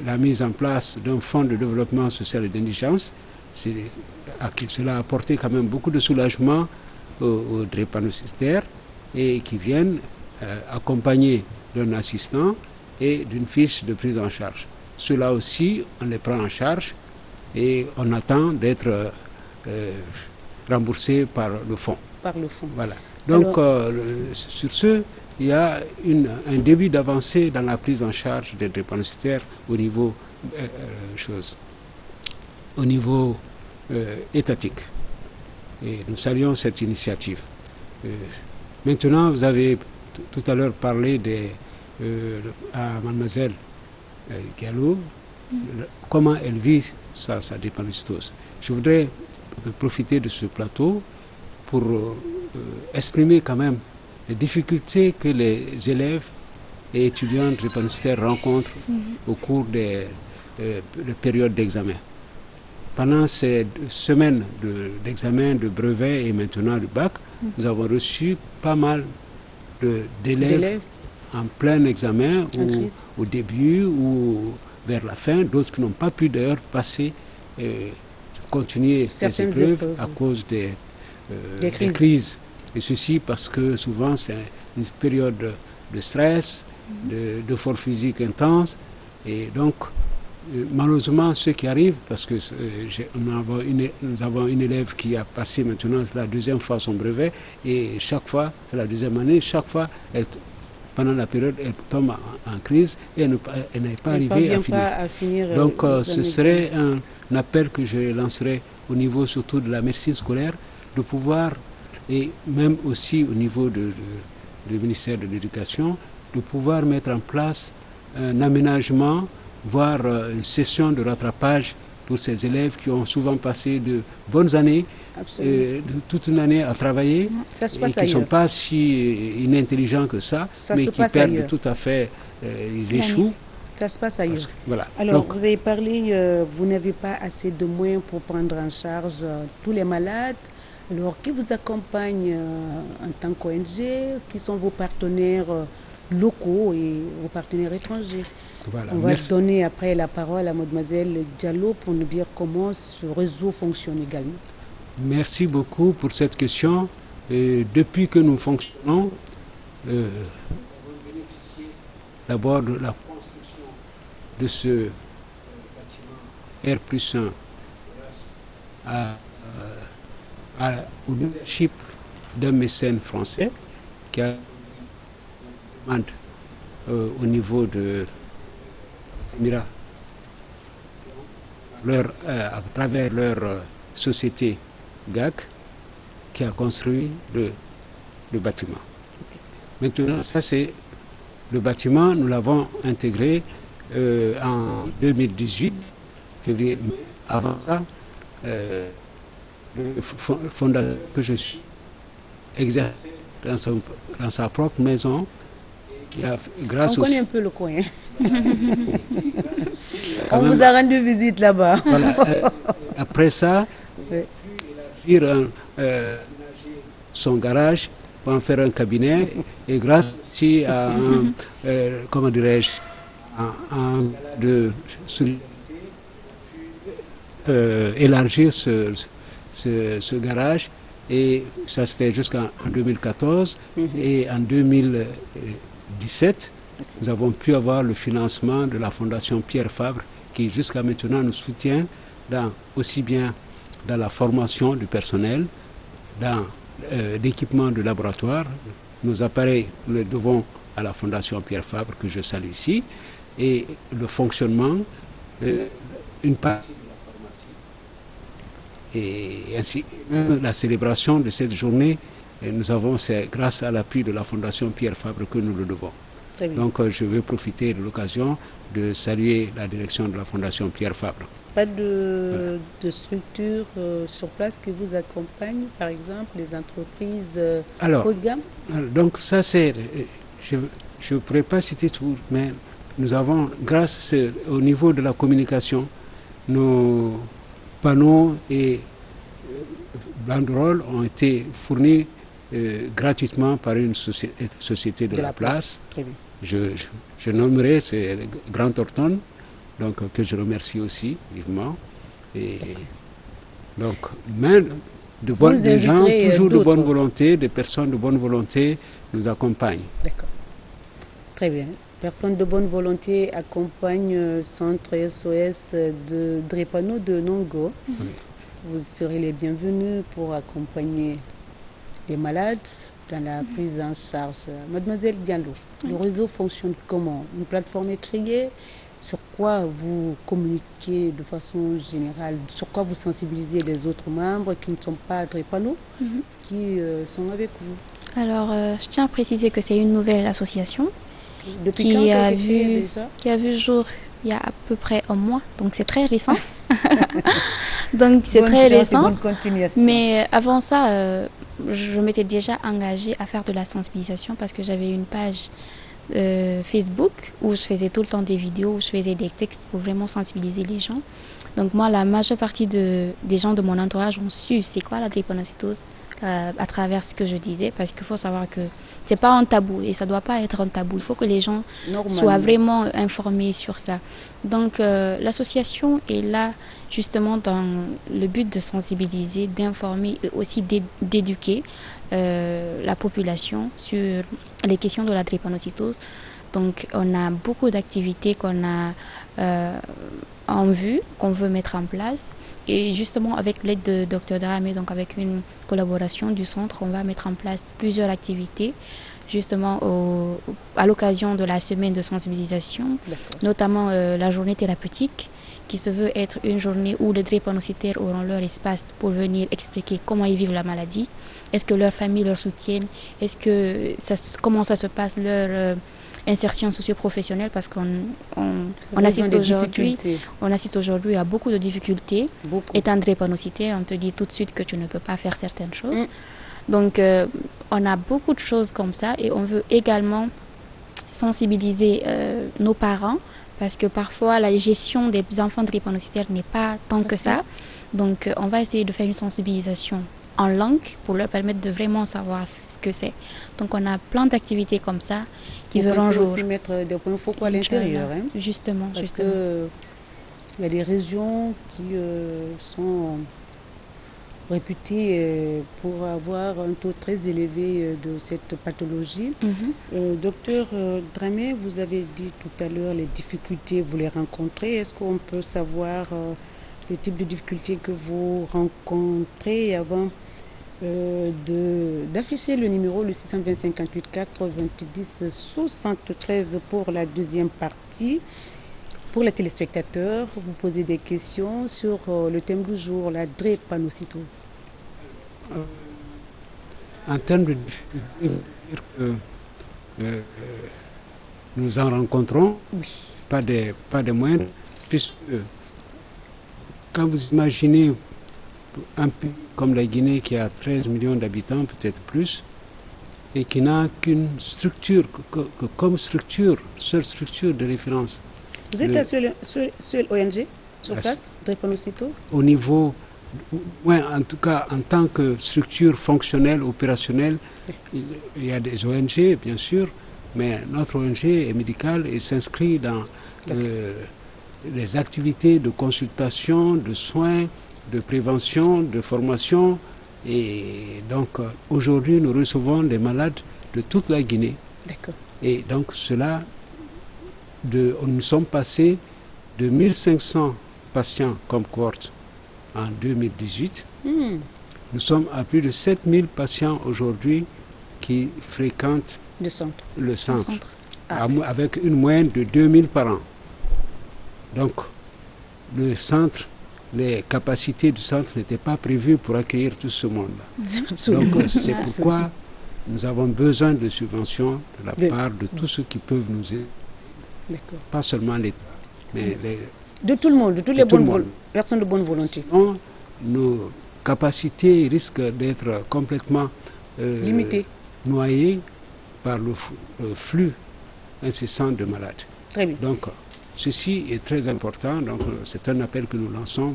la mise en place d'un fonds de développement social et d'indigence, cela a apporté quand même beaucoup de soulagement aux drépanocytaires et qui viennent accompagnés d'un assistant et d'une fiche de prise en charge. Ceux-là aussi, on les prend en charge et on attend d'être remboursés par le fonds. Voilà. Donc, sur ce, il y a un début d'avancée dans la prise en charge des drépanocytaires au niveau, étatique. Et nous saluons cette initiative. Maintenant, vous avez tout à l'heure parlé à mademoiselle Gallo, comment elle vit sa drépanocytose. Je voudrais profiter de ce plateau pour exprimer quand même les difficultés que les élèves et étudiants drépanocytaires rencontrent au cours des périodes d'examen. Pendant ces semaines d'examen, de brevet et maintenant du bac, nous avons reçu pas mal d'élèves en plein examen ou au début ou vers la fin, d'autres qui n'ont pas pu d'ailleurs continuer ces épreuves à cause des crises. Et ceci parce que souvent c'est une période de stress, d'effort physique intense. Et donc, malheureusement, ce qui arrive, parce que nous avons une élève qui a passé maintenant la deuxième fois son brevet, et chaque fois, c'est la deuxième année, chaque fois, pendant la période, elle tombe en crise et elle n'est pas arrivée à finir. Donc, ce serait un appel que je lancerai au niveau surtout de la médecine scolaire, de pouvoir, et même aussi au niveau du ministère de l'Éducation, de pouvoir mettre en place un aménagement, voire une session de rattrapage pour ces élèves qui ont souvent passé de bonnes années, toute une année à travailler, et qui ne sont pas si inintelligents que ça mais qui perdent tout à fait, ils échouent. Ça se passe ailleurs. Voilà. Alors, vous avez parlé, vous n'avez pas assez de moyens pour prendre en charge tous les malades. Alors, qui vous accompagne en tant qu'ONG? Qui sont vos partenaires locaux et vos partenaires étrangers? Voilà, on va donner après la parole à mademoiselle Diallo pour nous dire comment ce réseau fonctionne également. Merci beaucoup pour cette question. Depuis que nous fonctionnons, nous avons bénéficié d'abord de la construction de ce bâtiment R+1 grâce au leadership d'un mécène français qui a demandé au niveau de Mira, à travers leur société GAC, qui a construit le bâtiment. Maintenant, ça c'est le bâtiment, nous l'avons intégré en 2018, février. Avant ça, le fondateur que je suis exerçait dans sa propre maison. On connaît un peu le coin. On vous a rendu visite là-bas. Voilà. Après ça, il a élargi son garage pour en faire un cabinet. Et grâce aussi à comment dirais-je, de solidarité, élargir ce garage. Et ça, c'était jusqu'en 2014. Et en 2017, nous avons pu avoir le financement de la Fondation Pierre Fabre, qui jusqu'à maintenant nous soutient aussi bien dans la formation du personnel, dans l'équipement de laboratoire. Nos appareils, nous les devons à la Fondation Pierre Fabre, que je salue ici, et le fonctionnement, une partie de la pharmacie. Et ainsi, la célébration de cette journée, c'est grâce à l'appui de la Fondation Pierre Fabre que nous le devons. Donc je veux profiter de l'occasion de saluer la direction de la Fondation Pierre Fabre. Pas de structure sur place qui vous accompagne, par exemple, les entreprises haut de gamme? Donc ça c'est, je ne pourrais pas citer tout, mais nous avons, grâce au niveau de la communication, nos panneaux et banderoles ont été fournis gratuitement par une société de la place. Très bien. Je nommerai, c'est Grand Horton, donc que je remercie aussi vivement. Et donc, mais des gens toujours de bonne volonté, des personnes de bonne volonté nous accompagnent. D'accord. Très bien. Personnes de bonne volonté accompagnent Centre SOS de Drepano de Nongo. Vous serez les bienvenus pour accompagner les malades dans la prise en charge. Mademoiselle Diallo, le réseau fonctionne comment? Une plateforme est créée? Sur quoi vous communiquez de façon générale? Sur quoi vous sensibilisez les autres membres qui ne sont pas à Drepano, qui sont avec vous? Alors, je tiens à préciser que c'est une nouvelle association qui a vu jour il y a à peu près un mois, donc c'est très récent. Donc c'est très récent. Mais avant ça, je m'étais déjà engagée à faire de la sensibilisation parce que j'avais une page Facebook où je faisais tout le temps des vidéos, où je faisais des textes pour vraiment sensibiliser les gens. Donc moi, la majeure partie des gens de mon entourage ont su c'est quoi la drépanocytose à travers ce que je disais, parce qu'il faut savoir que c'est pas un tabou et ça doit pas être un tabou. Il faut que les gens soient vraiment informés sur ça. Donc l'association est là justement dans le but de sensibiliser, d'informer et aussi d'éduquer la population sur les questions de la drépanocytose. Donc on a beaucoup d'activités qu'on a en vue, qu'on veut mettre en place. Et justement, avec l'aide de Dr Dramé, donc avec une collaboration du centre, on va mettre en place plusieurs activités, justement à l'occasion de la semaine de sensibilisation, notamment la journée thérapeutique, qui se veut être une journée où les drépanocytaires auront leur espace pour venir expliquer comment ils vivent la maladie, est-ce que leur famille leur soutienne, comment ça se passe leur insertion socio-professionnelle, parce qu'on assiste aujourd'hui à beaucoup de difficultés. Étant drépanocytaire, on te dit tout de suite que tu ne peux pas faire certaines choses. Donc on a beaucoup de choses comme ça et on veut également sensibiliser nos parents, parce que parfois la gestion des enfants drépanocytaires n'est pas tant que ça. Donc on va essayer de faire une sensibilisation en langue pour leur permettre de vraiment savoir ce que c'est. Donc on a plein d'activités comme ça qui verront jour. Aussi mettre des points focaux à l'intérieur. Justement. Parce qu'il y a des régions qui sont réputées pour avoir un taux très élevé de cette pathologie. Docteur Dramé, vous avez dit tout à l'heure les difficultés, vous les rencontrez. Est-ce qu'on peut savoir le type de difficultés que vous rencontrez avant d'afficher le numéro, le 620 58 90 73 pour la deuxième partie. Pour les téléspectateurs, vous posez des questions sur le thème du jour, la drépanocytose. En termes de difficultés, nous en rencontrons, pas des moindres, puisque quand vous imaginez un pays comme la Guinée qui a 13 millions d'habitants, peut-être plus, et qui n'a qu'une structure, seule structure de référence. Vous êtes la seule ONG sur place, drépanocytose? Au niveau, en tout cas, en tant que structure fonctionnelle, opérationnelle, il y a des ONG, bien sûr, mais notre ONG est médicale et s'inscrit dans les activités de consultation, de soins, de prévention, de formation. Et donc aujourd'hui, nous recevons des malades de toute la Guinée. D'accord. Et donc nous sommes passés de 1500 patients comme cohorte en 2018. Nous sommes à plus de 7000 patients aujourd'hui qui fréquentent le centre. Avec une moyenne de 2000 par an. Donc, le centre, les capacités du centre n'étaient pas prévues pour accueillir tout ce monde-là. Donc, c'est pourquoi nous avons besoin de subventions de la part de tous ceux qui peuvent nous aider. Pas seulement l'État, mais de tout le monde, de toutes les personnes de bonne volonté. Nos capacités risquent d'être complètement limitées, noyées par le flux incessant de malades. Très bien. Donc, ceci est très important. Donc, c'est un appel que nous lançons.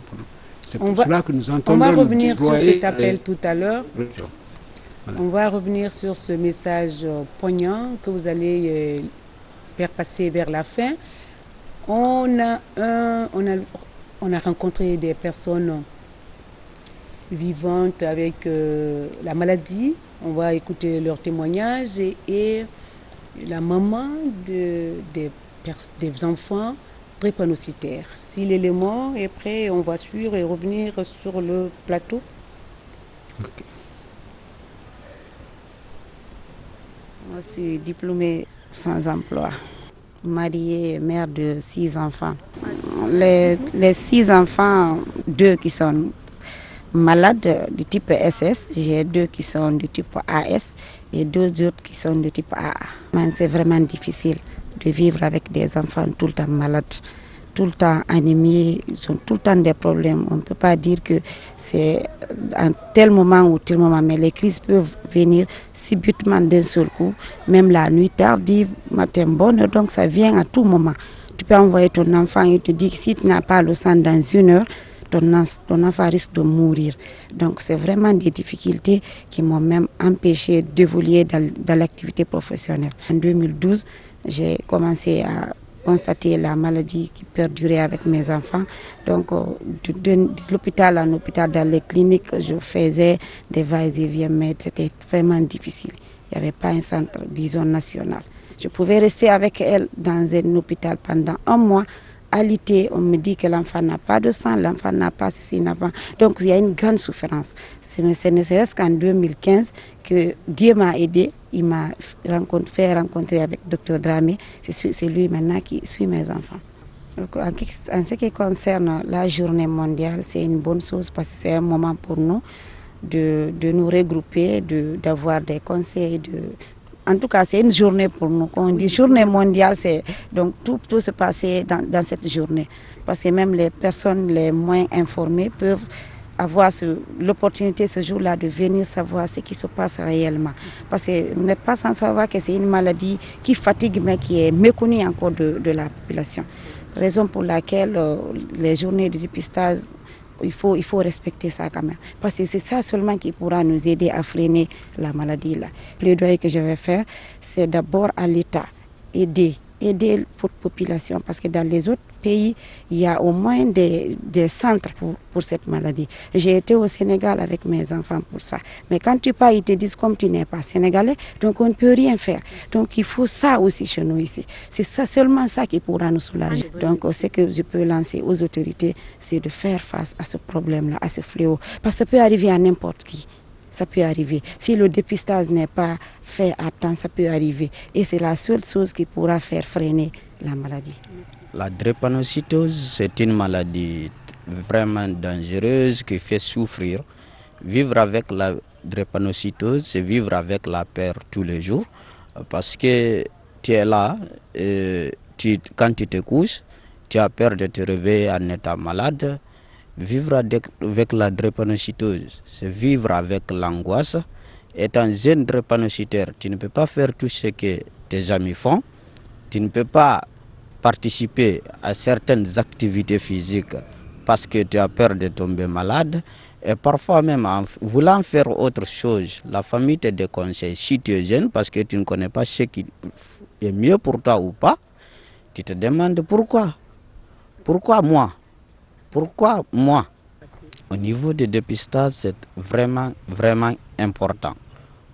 C'est pour cela que nous entendons. On va revenir sur cet appel tout à l'heure. Voilà. On va revenir sur ce message poignant que vous allez faire passer vers la fin. On a rencontré des personnes vivantes avec la maladie. On va écouter leurs témoignages et la maman des enfants drépanocytaires. Si l'élément est prêt, on va suivre et revenir sur le plateau. Okay. Moi, je suis diplômée sans emploi, mariée, mère de 6 enfants. Les 6 enfants, 2 qui sont malades du type SS, j'ai 2 qui sont du type AS et 2 autres qui sont du type AA. C'est vraiment difficile de vivre avec des enfants tout le temps malades, tout le temps anémiés, ils ont tout le temps des problèmes. On ne peut pas dire que c'est un tel moment ou tel moment, mais les crises peuvent venir subitement d'un seul coup, même la nuit tardive, matin bonne, donc ça vient à tout moment. Tu peux envoyer ton enfant et te dire que si tu n'as pas le sang dans 1 heure, ton enfant risque de mourir. Donc c'est vraiment des difficultés qui m'ont même empêché d'évoluer dans l'activité professionnelle. En 2012, j'ai commencé à constater la maladie qui perdurait avec mes enfants. Donc de l'hôpital en hôpital, dans les cliniques, je faisais des va-et-vient, mais c'était vraiment difficile. Il n'y avait pas un centre, disons, national. Je pouvais rester avec elle dans un hôpital pendant 1 mois. À l'été, on me dit que l'enfant n'a pas de sang, l'enfant n'a pas ceci, n'a pas. Donc il y a une grande souffrance. Ce ne serait-ce qu'en 2015 que Dieu m'a aidé. Il m'a fait rencontrer avec Dr Dramé. C'est lui maintenant qui suit mes enfants. Donc, en ce qui concerne la journée mondiale, c'est une bonne chose parce que c'est un moment pour nous de nous regrouper, d'avoir des conseils. En tout cas, c'est une journée pour nous. Quand on dit journée mondiale, c'est donc tout se passer dans cette journée. Parce que même les personnes les moins informées peuvent avoir l'opportunité ce jour-là de venir savoir ce qui se passe réellement. Parce que vous n'êtes pas sans savoir que c'est une maladie qui fatigue, mais qui est méconnue encore de la population. Raison pour laquelle les journées de dépistage, il faut respecter ça quand même. Parce que c'est ça seulement qui pourra nous aider à freiner la maladie. Le plaidoyer que je vais faire, c'est d'abord à l'État, aider la population. Parce que dans les autres pays, il y a au moins des centres pour cette maladie. J'ai été au Sénégal avec mes enfants pour ça. Mais quand tu pars, ils te disent comme tu n'es pas sénégalais, donc on ne peut rien faire. Donc il faut ça aussi chez nous ici. C'est ça, seulement ça qui pourra nous soulager. Donc ce que je peux lancer aux autorités, c'est de faire face à ce problème-là, à ce fléau. Parce que ça peut arriver à n'importe qui. Ça peut arriver. Si le dépistage n'est pas fait à temps, ça peut arriver. Et c'est la seule chose qui pourra faire freiner la maladie. La drépanocytose, c'est une maladie vraiment dangereuse qui fait souffrir. Vivre avec la drépanocytose, c'est vivre avec la peur tous les jours. Parce que tu es là, quand tu te couches, tu as peur de te réveiller en état malade. Vivre avec la drépanocytose, c'est vivre avec l'angoisse. Étant jeune drépanocytaire, tu ne peux pas faire tout ce que tes amis font. Tu ne peux pas participer à certaines activités physiques parce que tu as peur de tomber malade. Et parfois même en voulant faire autre chose, la famille te déconseille si tu es jeune parce que tu ne connais pas ce qu'il est mieux pour toi ou pas, tu te demandes pourquoi. Pourquoi moi? Pourquoi moi? Au niveau des dépistages, c'est vraiment, vraiment important.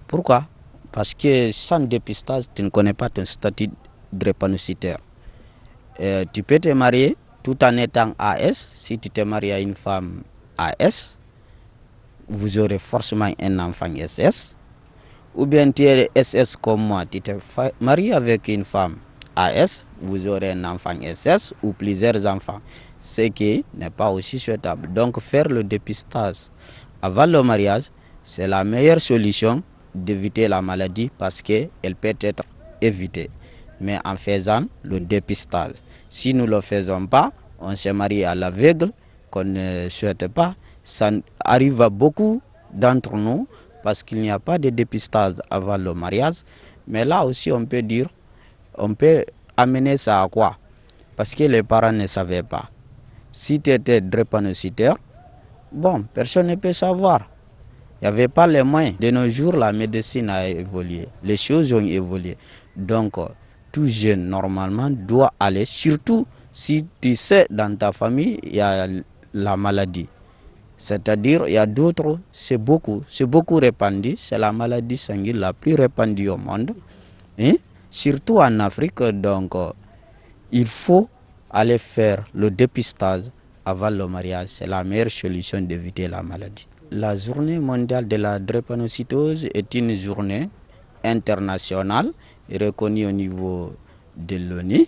Pourquoi? Parce que sans dépistage, tu ne connais pas ton statut drépanocytaire. Tu peux te marier tout en étant AS. Si tu te maries à une femme AS, vous aurez forcément un enfant SS. Ou bien tu es SS comme moi, tu te maries avec une femme AS, vous aurez un enfant SS ou plusieurs enfants. Ce qui n'est pas aussi souhaitable. Donc faire le dépistage avant le mariage, c'est la meilleure solution d'éviter la maladie parce qu'elle peut être évitée. Mais en faisant le dépistage. Si nous ne le faisons pas, on se marie à l'aveugle, qu'on ne souhaite pas. Ça arrive à beaucoup d'entre nous parce qu'il n'y a pas de dépistage avant le mariage. Mais là aussi, on peut dire, on peut amener ça à quoi? Parce que les parents ne savaient pas. Si tu étais drépanocytaire, bon, personne ne peut savoir. Il n'y avait pas les moyens. De nos jours, la médecine a évolué. Les choses ont évolué. Donc, tout jeune, normalement, doit aller, surtout si tu sais dans ta famille, il y a la maladie. C'est-à-dire, il y a d'autres, c'est beaucoup répandu. C'est la maladie sanguine la plus répandue au monde. Et surtout en Afrique, donc, il faut aller faire le dépistage avant le mariage. C'est la meilleure solution d'éviter la maladie. La journée mondiale de la drépanocytose est une journée internationale reconnue au niveau de l'ONU.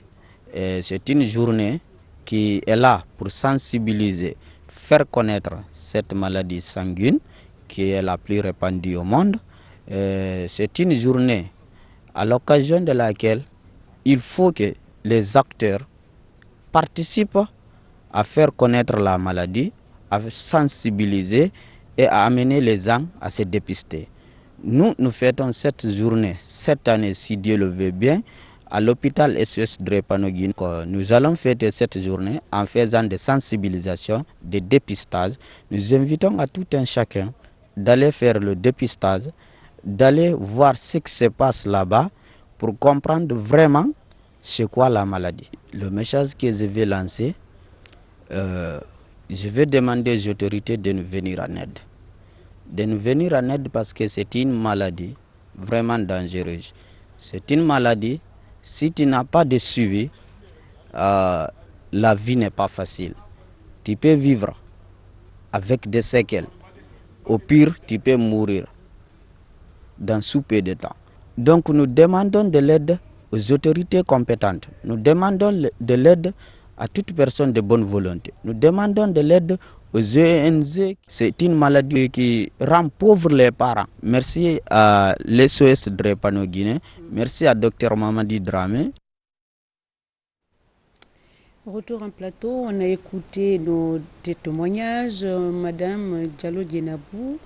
C'est une journée qui est là pour sensibiliser, faire connaître cette maladie sanguine qui est la plus répandue au monde. C'est une journée à l'occasion de laquelle il faut que les acteurs participent à faire connaître la maladie, à sensibiliser et à amener les gens à se dépister. Nous fêtons cette journée, cette année, si Dieu le veut bien, à l'hôpital SOS Drépano-Guinée. Nous allons fêter cette journée en faisant des sensibilisations, des dépistages. Nous invitons à tout un chacun d'aller faire le dépistage, d'aller voir ce qui se passe là-bas pour comprendre vraiment c'est quoi la maladie. Le message que je vais lancer, je vais demander aux autorités de nous venir en aide. De nous venir en aide parce que c'est une maladie vraiment dangereuse. C'est une maladie, si tu n'as pas de suivi, la vie n'est pas facile. Tu peux vivre avec des séquelles. Au pire, tu peux mourir dans sous peu de temps. Donc nous demandons de l'aide aux autorités compétentes. Nous demandons de l'aide à toute personne de bonne volonté. Nous demandons de l'aide aux ONG. C'est une maladie qui rend pauvres les parents. Merci à l'SOS Drépano-Guinée. Merci à Dr Mamadi Dramé. Retour en plateau, on a écouté nos témoignages. Madame Diallo Dienabou,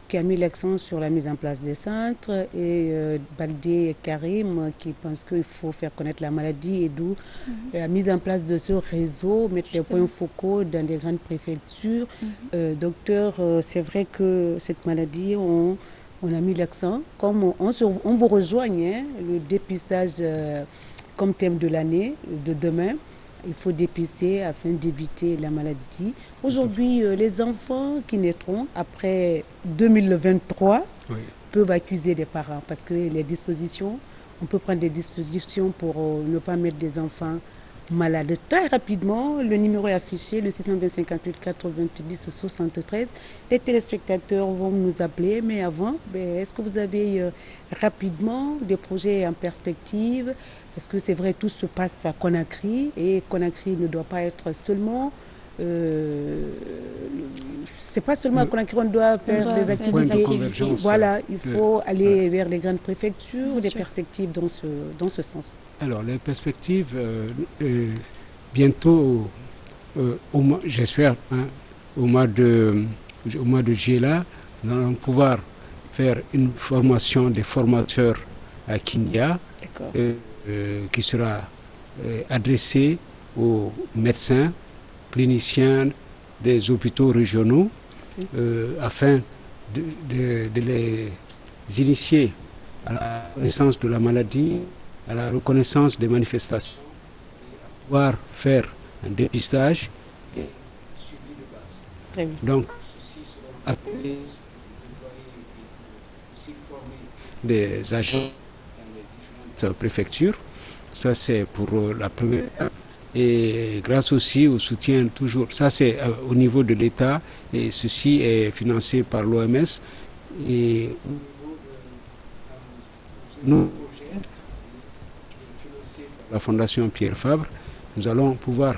qui a mis l'accent sur la mise en place des centres, et Bagdé Karim, qui pense qu'il faut faire connaître la maladie, et d'où la mise en place de ce réseau, mettre les points focaux dans les grandes préfectures. Docteur, c'est vrai que cette maladie, on a mis l'accent, comme on vous rejoigne, hein, le dépistage comme thème de l'année, de demain. Il faut dépister afin d'éviter la maladie. Aujourd'hui, les enfants qui naîtront après 2023 peuvent accuser les parents parce que les dispositions, on peut prendre des dispositions pour ne pas mettre des enfants malades. Très rapidement, le numéro est affiché, le 620 58 90 73. Les téléspectateurs vont nous appeler, mais avant, est-ce que vous avez rapidement des projets en perspective? Parce que c'est vrai, tout se passe à Conakry et Conakry ne doit pas être seulement... c'est pas seulement à Conakry, on doit faire des activités. Voilà, il faut aller vers les grandes préfectures, des perspectives dans ce sens. Alors, les perspectives, bientôt, j'espère, hein, au mois de juillet, nous allons pouvoir faire une formation des formateurs à Kinya. Qui sera adressé aux médecins, cliniciens des hôpitaux régionaux, afin de les initier à la connaissance de la maladie à la reconnaissance des manifestations, à pouvoir faire un dépistage et suivi de base. Très bien. Donc, ceux-ci seront appelés, aussi former des agents dans les différentes préfectures. Ça, c'est pour la première étape. Et grâce aussi au soutien toujours, ça c'est au niveau de l'État, et ceci est financé par l'OMS. Et nous, financé par la Fondation Pierre Fabre, nous allons pouvoir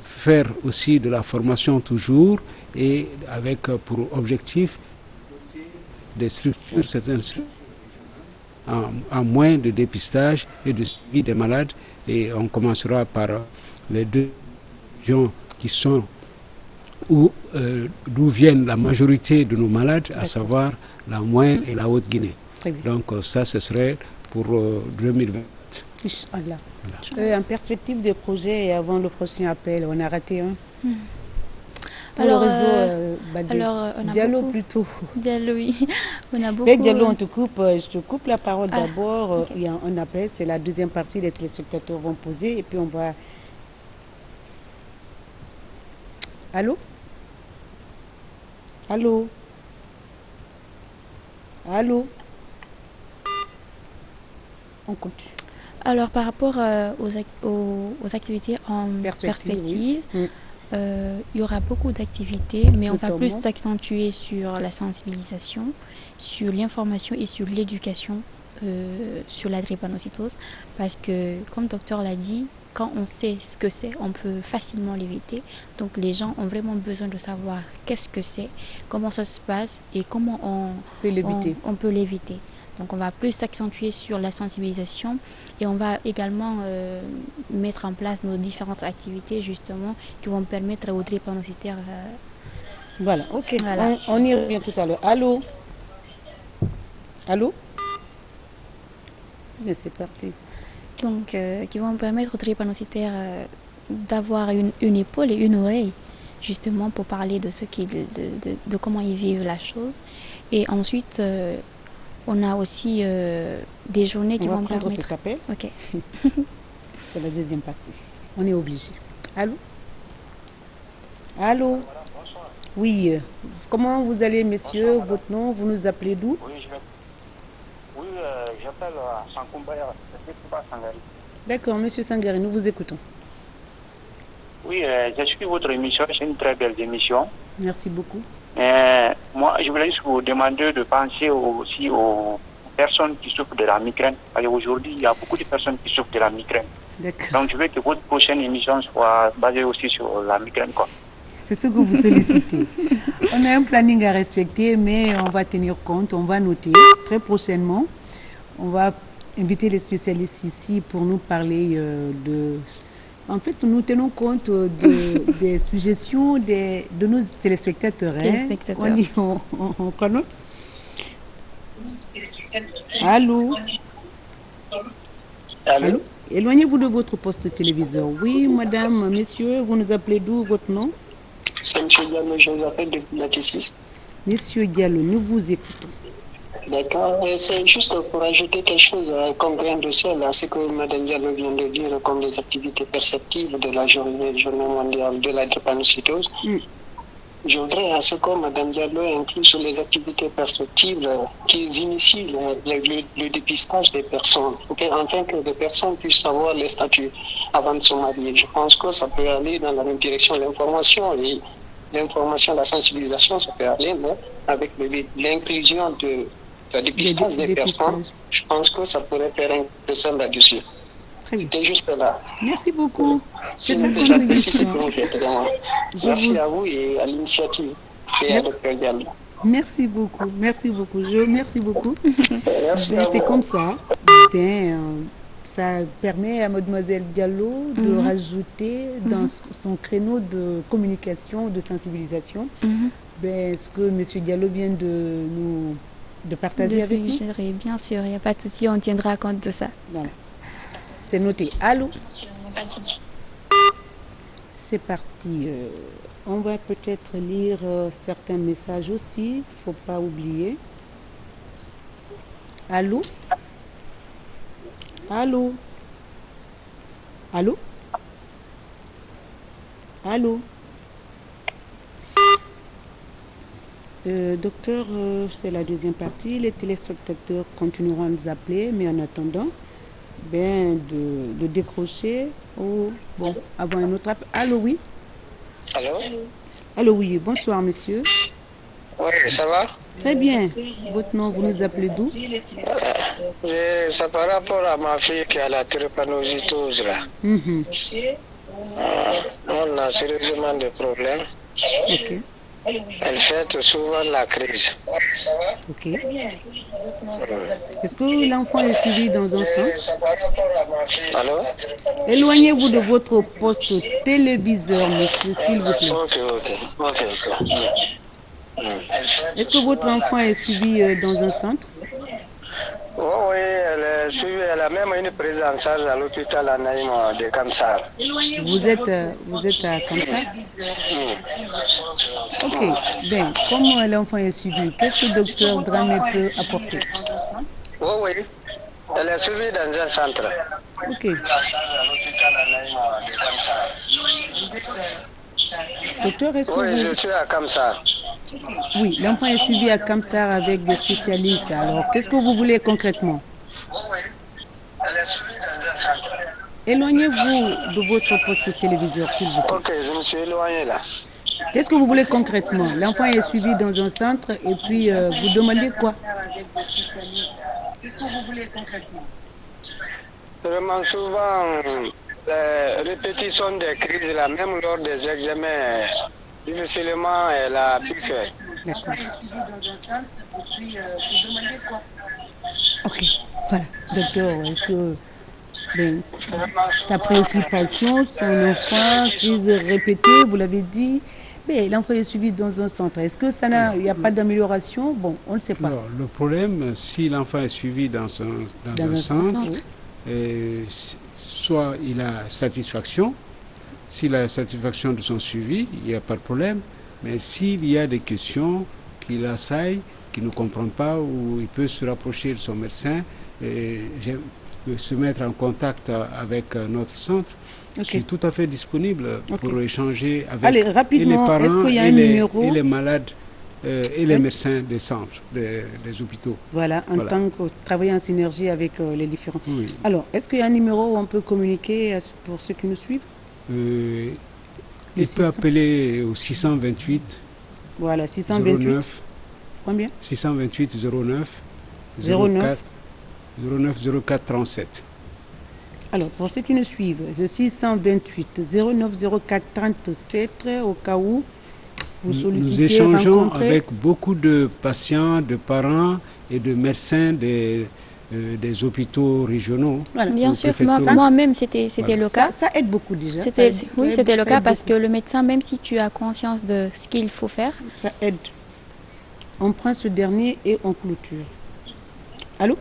faire aussi de la formation toujours, et avec pour objectif des structures, certaines structures en moins de dépistage et de suivi des malades. Et on commencera par les deux régions qui sont d'où viennent la majorité de nos malades, à savoir la Moyenne et la Haute-Guinée. Donc ça, ce serait pour 2020. Inch'Allah. Voilà. En perspective des projets et avant le prochain appel, on a raté un. Pour alors, le réseau on a Diallo beaucoup. plutôt. Diallo, oui. On a beaucoup. Avec Diallo, on te coupe. Je te coupe la parole d'abord. Okay. Il y a un appel, c'est la deuxième partie. Les téléspectateurs vont poser et puis on va. Allô? Allô? Allô? On continue. Alors, par rapport aux activités en perspective, oui. Il y aura beaucoup d'activités, mais on va plus s'accentuer sur la sensibilisation, sur l'information et sur l'éducation sur la drépanocytose. Parce que, comme le docteur l'a dit, quand on sait ce que c'est, on peut facilement l'éviter. Donc, les gens ont vraiment besoin de savoir qu'est-ce que c'est, comment ça se passe et comment on peut l'éviter. Donc, on va plus s'accentuer sur la sensibilisation et on va également mettre en place nos différentes activités, justement, qui vont permettre aux drépanocytaires. Voilà, ok. Voilà. On y revient tout à l'heure. Allô? Allô? Mais c'est parti. Donc, qui vont permettre aux drépanocytaires d'avoir une épaule et une oreille, justement, pour parler de, de comment ils vivent la chose. Et ensuite, on a aussi des journées qui vont permettre... On va prendre cet appel. Ok. C'est la deuxième partie. On est obligé. Allô? Allô? Oui. Comment vous allez, messieurs? Bonsoir, votre nom? Vous nous appelez d'où? Oui, j'appelle Sankumbaya, Sangari. D'accord, monsieur Sangari, nous vous écoutons. Oui, je suis votre émission, c'est une très belle émission. Merci beaucoup. Moi, je voulais juste vous demander de penser aussi aux personnes qui souffrent de la migraine. Aujourd'hui, il y a beaucoup de personnes qui souffrent de la migraine. Donc, je veux que votre prochaine émission soit basée aussi sur la migraine, quoi. C'est ce que vous sollicitez. On a un planning à respecter, mais on va tenir compte, on va noter très prochainement. On va inviter les spécialistes ici pour nous parler de... En fait, nous tenons compte des suggestions de nos téléspectateurs. On prend note. Allô? Allô? Éloignez-vous de votre poste téléviseur. Oui, madame, messieurs, vous nous appelez d'où, votre nom? C'est M. Diallo, je vous appelle depuis la T6. Monsieur Diallo, nous vous écoutons. D'accord. C'est juste pour ajouter quelque chose comme grain de sel à ce que Mme Diallo vient de dire comme les activités perceptibles de la journée mondiale de la drépanocytose. Je voudrais à ce que Mme Diallo inclue sur les activités perceptibles qu'ils initient le dépistage des personnes, afin que les personnes puissent savoir les statuts avant de se marier. Je pense que ça peut aller dans la même direction de l'information et l'information, la sensibilisation, ça peut aller, mais avec l'inclusion de la dépistage des personnes, je pense que ça pourrait faire un peu ça là-dessus. C'était juste là. Merci beaucoup. C'est ça déjà précisé que vous faites. Merci à vous et à l'initiative et à Dr Diallo. Merci beaucoup, merci beaucoup. Merci beaucoup. C'est comme ça. Ça permet à Mademoiselle Diallo de rajouter dans son créneau de communication, de sensibilisation, ce que M. Diallo vient de partager avec nous. Bien sûr, il n'y a pas de souci, on tiendra compte de ça. Voilà. C'est noté. Allô? C'est parti. On va peut-être lire certains messages aussi. Il ne faut pas oublier. Allô? Allô? Allô? Allô? Docteur, c'est la deuxième partie. Les téléspectateurs continueront à nous appeler, mais en attendant, de décrocher ou bon, avant un autre appel. Allô, oui? Allô? Allô, oui. Bonsoir, monsieur. Oui, ça va? Très bien. Votre nom, vous nous appelez d'où? C'est par rapport à ma fille qui a la drépanocytose là. On a sérieusement des problèmes. Ok. Elle fait souvent la crise. Ok. Est-ce que l'enfant est suivi dans un centre? Allô? Éloignez-vous de votre poste téléviseur, monsieur, s'il vous plaît. Ok. Est-ce que votre enfant est suivi dans un centre? Oui, elle est suivie. Elle a même une prise en charge à l'hôpital Anaïm de Kamsar. Vous êtes à Kamsar? Ok. Bien, comment l'enfant est suivi? Qu'est-ce que le docteur Dramé peut apporter? Oui. Elle est suivie dans un centre. Ok. Docteur, est-ce que je suis à Kamsar. Oui, l'enfant est suivi à Kamsar avec des spécialistes. Alors, qu'est-ce que vous voulez concrètement? Oui. Elle est suivie dans un centre. Éloignez-vous de votre poste téléviseur, s'il vous plaît. Ok, je me suis éloigné là. Qu'est-ce que vous voulez concrètement? L'enfant est suivi dans un centre et puis vous demandez quoi? Qu'est-ce que vous voulez concrètement? Vraiment souvent, les répétitions des crises, là, même lors des examens, difficilement elle a pu faire. D'accord. Ok, voilà. Docteur, est-ce que sa préoccupation, son enfant, crise répétée, vous l'avez dit, mais l'enfant est suivi dans un centre. Est-ce que ça il n'y a pas d'amélioration? Bon, on ne sait pas. Non, le problème, si l'enfant est suivi dans un centre, soit il a satisfaction. S'il a satisfaction de son suivi, il n'y a pas de problème. Mais s'il y a des questions qu'il assaille, qu'il ne comprend pas, ou il peut se rapprocher de son médecin, se mettre en contact avec notre centre. Okay. Je suis tout à fait disponible pour échanger avec les parents et les malades et les médecins des centres, des hôpitaux. Voilà, tant que travailler en synergie avec les différents. Oui. Alors, est-ce qu'il y a un numéro où on peut communiquer pour ceux qui nous suivent? Il peut appeler au 628. Voilà, 628. 09, combien? 628 09 04 37. Alors, pour ceux qui nous suivent, le 628 09 04 37, au cas où vous sollicitez. Nous échangeons avec beaucoup de patients, de parents et de médecins des hôpitaux régionaux. Voilà. Bien sûr, moi-même, c'était le cas. Ça aide beaucoup déjà. Oui, c'était le cas parce que le médecin, même si tu as conscience de ce qu'il faut faire, ça aide. On prend ce dernier et on clôture. Allô?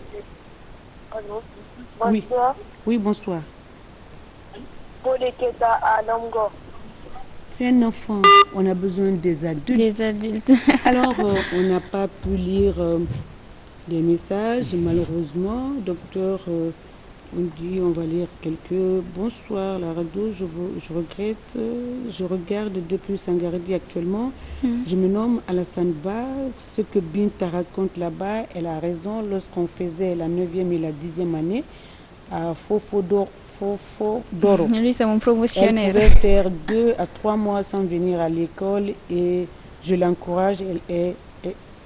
Allô? Bonsoir. Oui, bonsoir. C'est un enfant, on a besoin des adultes. Des adultes. Alors, on n'a pas pu lire des messages, malheureusement. Docteur, on dit, on va lire quelques. Bonsoir, la radio, je regrette. Je regarde depuis Sangaredi actuellement. Je me nomme Alassane Ba. Ce que Binta raconte là-bas, elle a raison. Lorsqu'on faisait la 9e et la 10e année, à Fofodoro. Lui, c'est mon promotionnaire. Elle pouvait faire 2 à 3 mois sans venir à l'école et je l'encourage, elle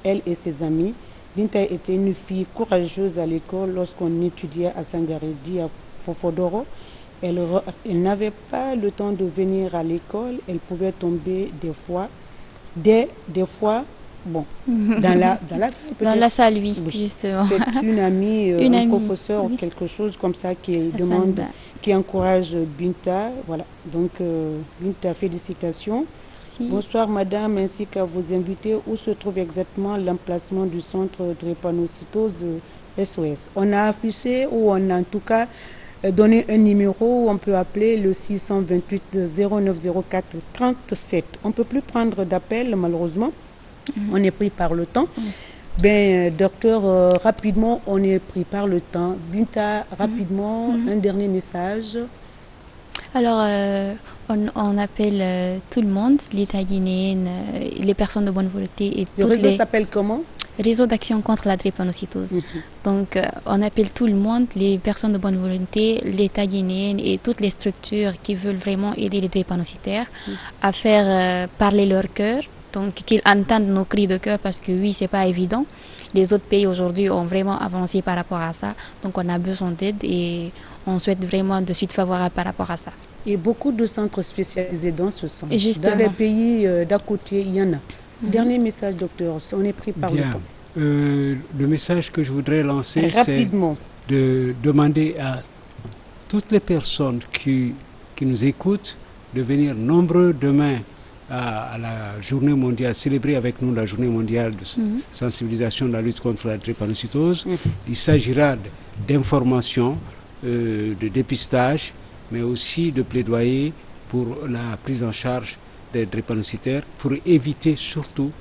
et ses amis. Binta était une fille courageuse à l'école lorsqu'on étudiait à Sangaredi, à Fofodoro. Elle n'avait pas le temps de venir à l'école. Elle pouvait tomber des fois, bon, dans la salle, oui, justement. C'est une amie, un professeur, oui. Quelque chose comme ça qui encourage Binta. Voilà. Donc, Binta, félicitations. Merci. Bonsoir, madame, ainsi qu'à vos invités. Où se trouve exactement l'emplacement du centre de drépanocytose de SOS? On a affiché, ou on a en tout cas donné un numéro où on peut appeler le 628 09 04 37. On ne peut plus prendre d'appel, malheureusement. On est pris par le temps. Ben, docteur, rapidement, on est pris par le temps. Binta, rapidement, un dernier message. Alors, on appelle tout le monde, l'État guinéen, les personnes de bonne volonté et le réseau s'appelle comment? Réseau d'action contre la drépanocytose. Donc, on appelle tout le monde, les personnes de bonne volonté, l'État guinéen et toutes les structures qui veulent vraiment aider les drépanocytaires à faire parler leur cœur. Donc, qu'ils entendent nos cris de cœur parce que oui, c'est pas évident. Les autres pays aujourd'hui ont vraiment avancé par rapport à ça. Donc, on a besoin d'aide et on souhaite vraiment de suite favorable par rapport à ça. Et beaucoup de centres spécialisés dans ce sens. Justement. Dans les pays d'à côté, il y en a. Dernier message, docteur, on est pris par le temps. Le message que je voudrais lancer, c'est de demander à toutes les personnes qui nous écoutent de venir nombreux demain à la journée mondiale, célébrer avec nous la journée mondiale de sensibilisation de la lutte contre la drépanocytose. Il s'agira d'informations, de dépistage, mais aussi de plaidoyer pour la prise en charge des drépanocytaires pour éviter surtout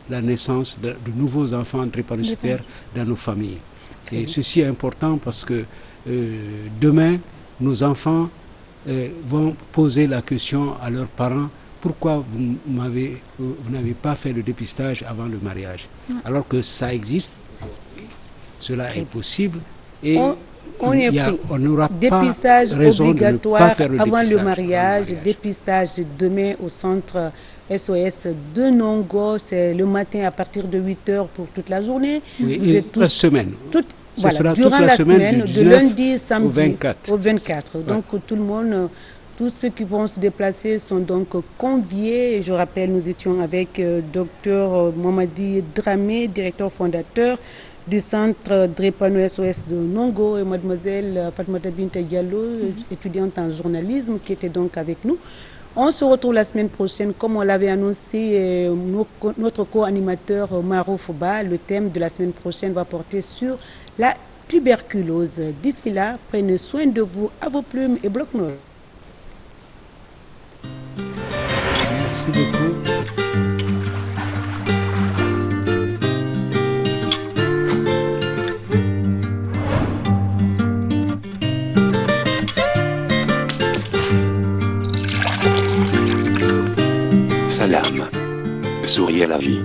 la naissance de nouveaux enfants drépanocytaires dans nos familles. Et ceci est important parce que demain, nos enfants vont poser la question à leurs parents: pourquoi vous n'avez pas fait le dépistage avant le mariage? Alors que ça existe, cela est possible et on n'aura dépistage pas raison obligatoire de ne pas faire le avant dépistage le mariage. Dépistage demain au centre SOS de Nongo, c'est le matin à partir de 8h pour toute la journée. Oui, vous êtes toute la semaine. Voilà, durant la semaine, de lundi, samedi au 24. Donc tout le monde, tous ceux qui vont se déplacer sont donc conviés. Je rappelle, nous étions avec Dr Mamadi Dramé, directeur fondateur du centre Drépano SOS de Nongo, et mademoiselle Fatmata Binta Diallo, étudiante en journalisme, qui était donc avec nous. On se retrouve la semaine prochaine, comme on l'avait annoncé, notre co-animateur Maro Foba. Le thème de la semaine prochaine va porter sur la tuberculose. D'ici là, prenez soin de vous, à vos plumes et bloc-notes. Merci beaucoup. Salam. Souriez la vie.